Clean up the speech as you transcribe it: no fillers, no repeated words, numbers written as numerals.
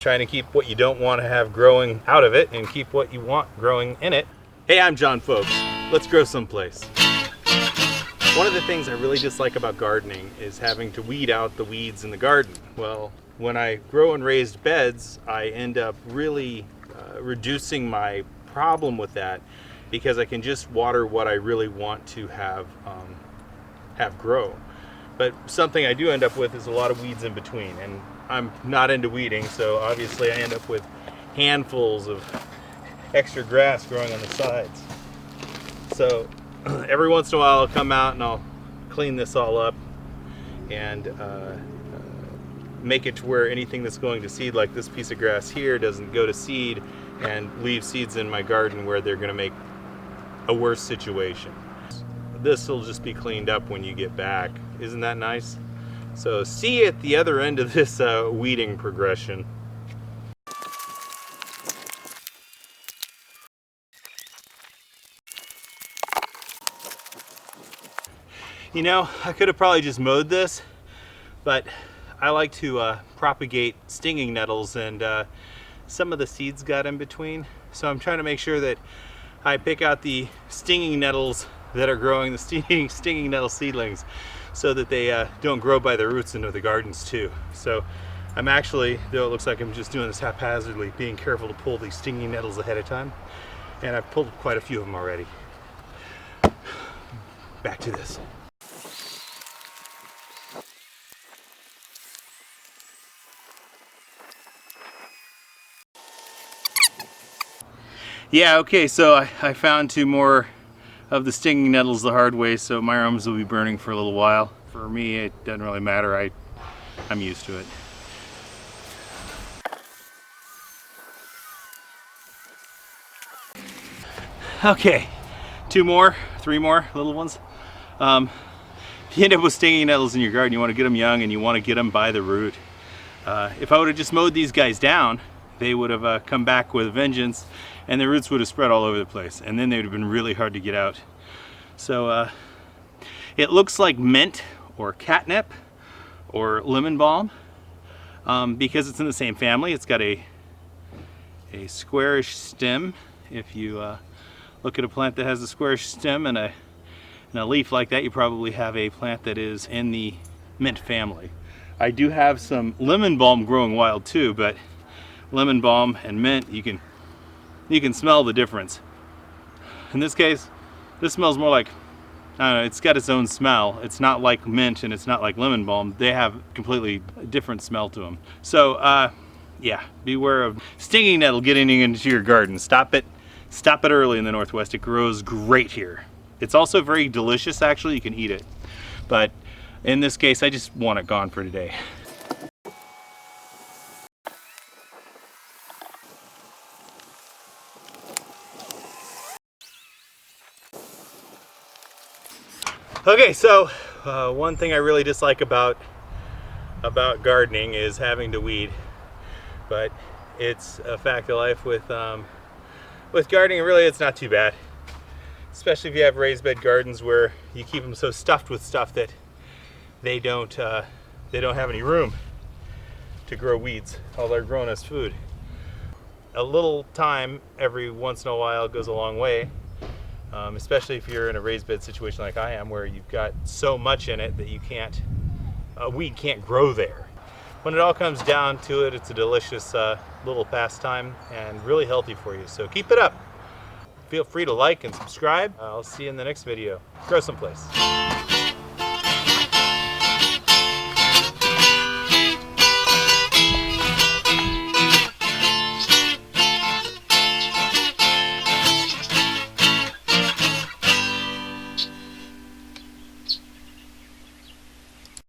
Trying to keep what you don't want to have growing out of it and keep what you want growing in it. Hey, I'm John Fowkes. Let's grow someplace. One of the things I really dislike about gardening is having to weed out the weeds in the garden. Well, when I grow in raised beds, I end up really reducing my problem with that because I can just water what I really want to have grow. But something I do end up with is a lot of weeds in between, and I'm not into weeding, so obviously I end up with handfuls of extra grass growing on the sides. So every once in a while I'll come out and I'll clean this all up and make it to where anything that's going to seed, like this piece of grass here, doesn't go to seed and leave seeds in my garden where they're going to make a worse situation. This will just be cleaned up when you get back. Isn't that nice? So see you at the other end of this weeding progression. You know, I could have probably just mowed this, but I like to propagate stinging nettles, and some of the seeds got in between. So I'm trying to make sure that I pick out the stinging nettles that are growing, the stinging nettle seedlings, so that they don't grow by the roots into the gardens too. So I'm actually, though it looks like I'm just doing this haphazardly, being careful to pull these stinging nettles ahead of time. And I've pulled quite a few of them already. Back to this. Yeah, okay, so I found two more of the stinging nettles the hard way, so my arms will be burning for a little while. For me, it doesn't really matter. I'm used to it. Okay, three more little ones. If you end up with stinging nettles in your garden, you want to get them young and you want to get them by the root. If I would have just mowed these guys down, they would have come back with a vengeance, and the roots would have spread all over the place, and then they would have been really hard to get out. So it looks like mint or catnip or lemon balm because it's in the same family. It's got a squarish stem. If you look at a plant that has a squarish stem and a leaf like that, you probably have a plant that is in the mint family. I do have some lemon balm growing wild too, but lemon balm and mint, you can smell the difference. In this case, this smells more like, I don't know, it's got its own smell. It's not like mint and it's not like lemon balm. They have completely different smell to them. So yeah, beware of stinging nettle getting into your garden. Stop it early in the Northwest. It grows great here. It's also very delicious, actually. You can eat it. But in this case, I just want it gone for today. Okay, so one thing I really dislike about gardening is having to weed, but it's a fact of life with gardening. Really, it's not too bad, especially if you have raised bed gardens where you keep them so stuffed with stuff that they don't have any room to grow weeds. All they're grown as food. A little time every once in a while goes a long way. Especially if you're in a raised bed situation like I am, where you've got so much in it that a weed can't grow there. When it all comes down to it, it's a delicious little pastime and really healthy for you. So keep it up. Feel free to like and subscribe. I'll see you in the next video. Grow someplace.